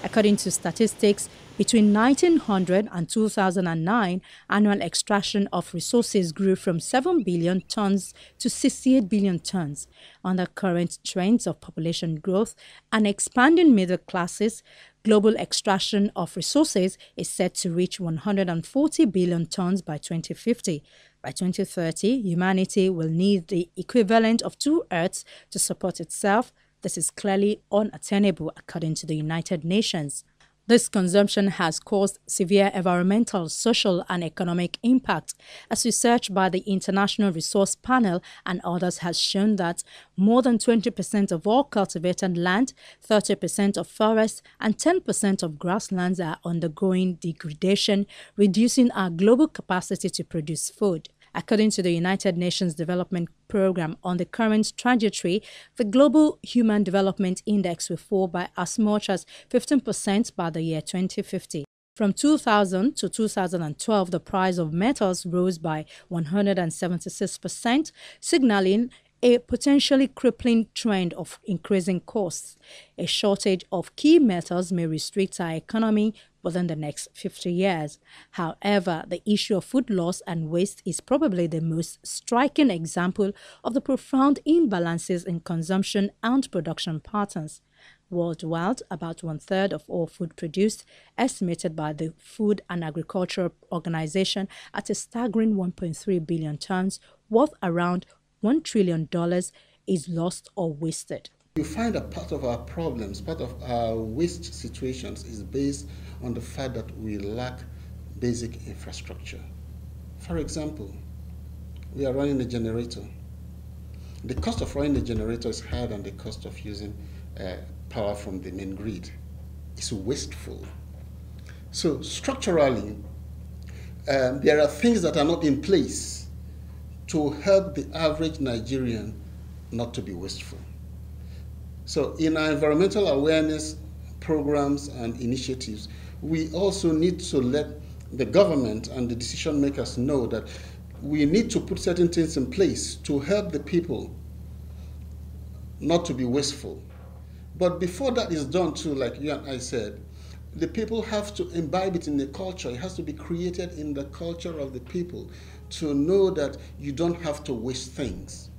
According to statistics, between 1900 and 2009, annual extraction of resources grew from 7 billion tons to 68 billion tons. Under current trends of population growth and expanding middle classes, global extraction of resources is set to reach 140 billion tons by 2050. By 2030, humanity will need the equivalent of 2 Earths to support itself. This is clearly unattainable, according to the United Nations. This consumption has caused severe environmental, social, and economic impact, as research by the International Resource Panel and others has shown that more than 20% of all cultivated land, 30% of forests, and 10% of grasslands are undergoing degradation, reducing our global capacity to produce food. According to the United Nations Development Programme, on the current trajectory, the Global Human Development Index will fall by as much as 15% by the year 2050. From 2000 to 2012, the price of metals rose by 176%, signaling a potentially crippling trend of increasing costs. A shortage of key metals may restrict our economy within the next 50 years. However, the issue of food loss and waste is probably the most striking example of the profound imbalances in consumption and production patterns. Worldwide, about 1/3 of all food produced, estimated by the Food and Agriculture Organization at a staggering 1.3 billion tons, worth around $1 trillion, is lost or wasted. You find that part of our problems, part of our waste situations is based on the fact that we lack basic infrastructure. For example, we are running a generator. The cost of running the generator is higher than the cost of using power from the main grid. It's wasteful. So structurally, there are things that are not in place to help the average Nigerian not to be wasteful. So in our environmental awareness programs and initiatives, we also need to let the government and the decision makers know that we need to put certain things in place to help the people not to be wasteful. But before that is done too, like you and I said, the people have to imbibe it in the culture. It has to be created in the culture of the people to know that you don't have to waste things.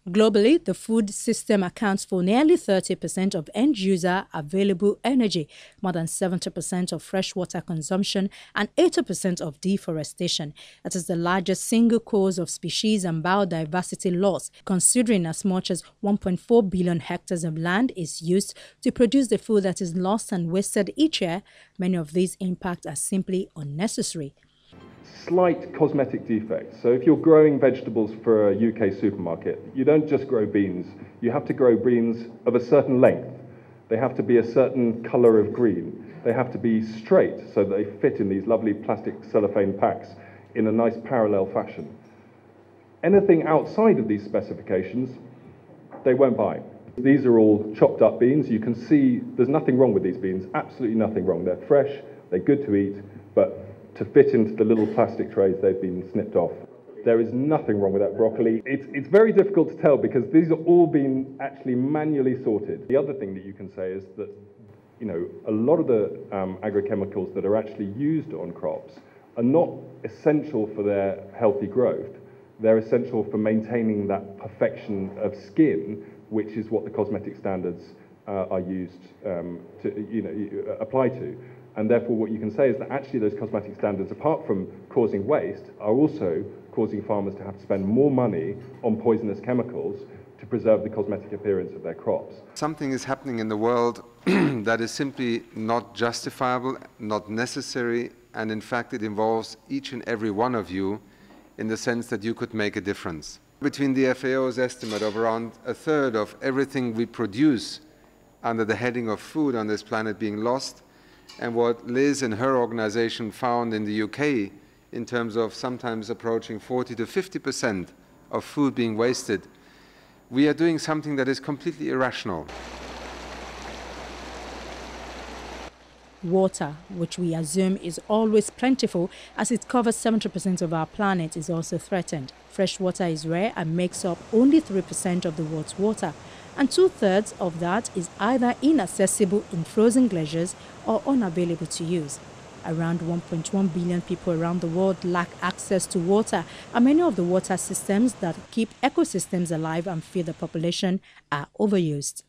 Globally, the food system accounts for nearly 30% of end-user available energy, more than 70% of freshwater consumption, and 80% of deforestation. It is the largest single cause of species and biodiversity loss, considering as much as 1.4 billion hectares of land is used to produce the food that is lost and wasted each year. Many of these impacts are simply unnecessary. Slight cosmetic defects. So if you're growing vegetables for a UK supermarket, you don't just grow beans. You have to grow beans of a certain length. They have to be a certain color of green. They have to be straight so that they fit in these lovely plastic cellophane packs in a nice parallel fashion. Anything outside of these specifications, they won't buy. These are all chopped up beans. You can see there's nothing wrong with these beans, absolutely nothing wrong. They're fresh, they're good to eat, but to fit into the little plastic trays, they've been snipped off. There is nothing wrong with that broccoli. It's very difficult to tell because these are all been actually manually sorted. The other thing that you can say is that, you know, a lot of the agrochemicals that are actually used on crops are not essential for their healthy growth. They're essential for maintaining that perfection of skin, which is what the cosmetic standards are used to apply to. And therefore what you can say is that actually those cosmetic standards, apart from causing waste, are also causing farmers to have to spend more money on poisonous chemicals to preserve the cosmetic appearance of their crops. Something is happening in the world that is simply not justifiable, not necessary, and in fact it involves each and every one of you in the sense that you could make a difference. Between the FAO's estimate of around 1/3 of everything we produce under the heading of food on this planet being lost, and what Liz and her organization found in the UK in terms of sometimes approaching 40 to 50% of food being wasted, we are doing something that is completely irrational. Water, which we assume is always plentiful as it covers 70% of our planet, is also threatened. Fresh water is rare and makes up only 3% of the world's water, and 2/3 of that is either inaccessible in frozen glaciers or unavailable to use. Around 1.1 billion people around the world lack access to water, and many of the water systems that keep ecosystems alive and feed the population are overused.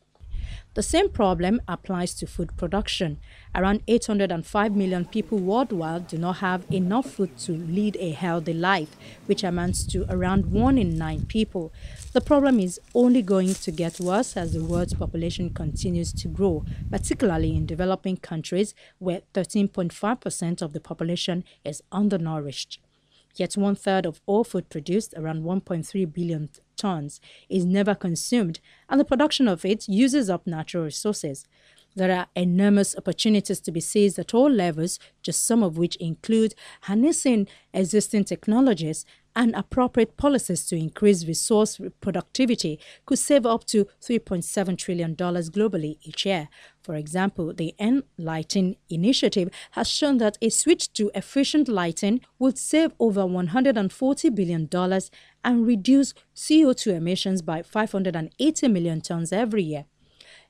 The same problem applies to food production. Around 805 million people worldwide do not have enough food to lead a healthy life, which amounts to around 1 in 9 people. The problem is only going to get worse as the world's population continues to grow, particularly in developing countries where 13.5% of the population is undernourished. Yet 1/3 of all food produced, around 1.3 billion tons, is never consumed, and the production of it uses up natural resources. There are enormous opportunities to be seized at all levels, just some of which include harnessing existing technologies and appropriate policies to increase resource productivity could save up to $3.7 trillion globally each year. For example, the Enlighten initiative has shown that a switch to efficient lighting would save over $140 billion and reduce CO2 emissions by 580 million tons every year.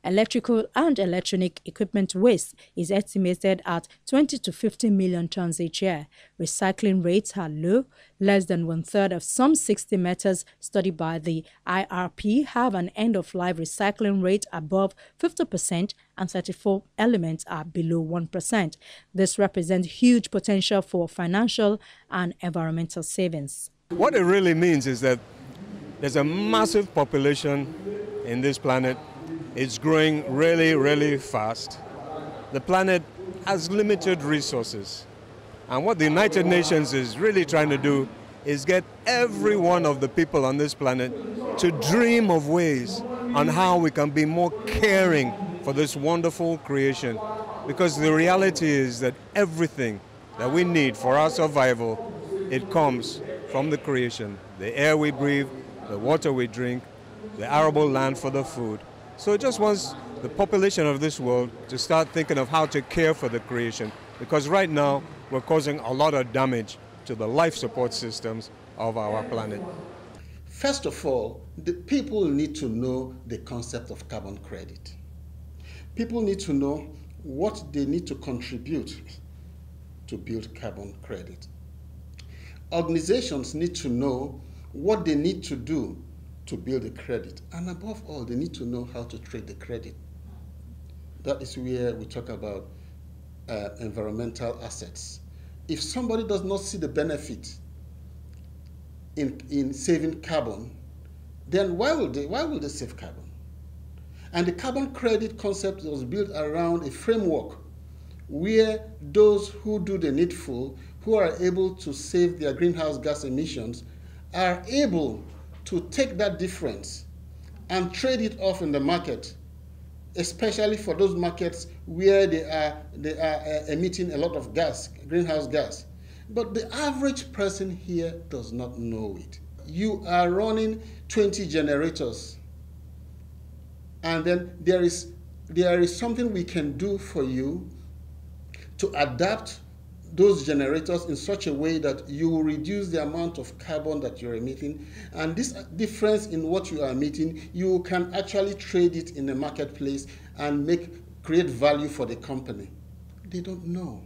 Electrical and electronic equipment waste is estimated at 20 to 50 million tons each year. Recycling rates are low. Less than 1/3 of some 60 meters studied by the IRP have an end-of-life recycling rate above 50%, and 34 elements are below 1%. This represents huge potential for financial and environmental savings. What it really means is that there's a massive population in this planet. It's growing really, really fast. The planet has limited resources. And what the United Nations is really trying to do is get every one of the people on this planet to dream of ways on how we can be more caring for this wonderful creation. Because the reality is that everything that we need for our survival, it comes from the creation. The air we breathe, the water we drink, the arable land for the food. So it just wants the population of this world to start thinking of how to care for the creation, because right now we're causing a lot of damage to the life support systems of our planet. First of all, the people need to know the concept of carbon credit. People need to know what they need to contribute to build carbon credit. Organizations need to know what they need to do to build a credit, and above all, they need to know how to trade the credit. That is where we talk about environmental assets. If somebody does not see the benefit in saving carbon, then why will they save carbon? And the carbon credit concept was built around a framework where those who do the needful, who are able to save their greenhouse gas emissions, are able to take that difference and trade it off in the market, especially for those markets where they are emitting a lot of gas, greenhouse gas. But the average person here does not know it. You are running 20 generators, and then there is something we can do for you to adapt those generators in such a way that you will reduce the amount of carbon that you're emitting, and this difference in what you are emitting, you can actually trade it in the marketplace and create value for the company. They don't know.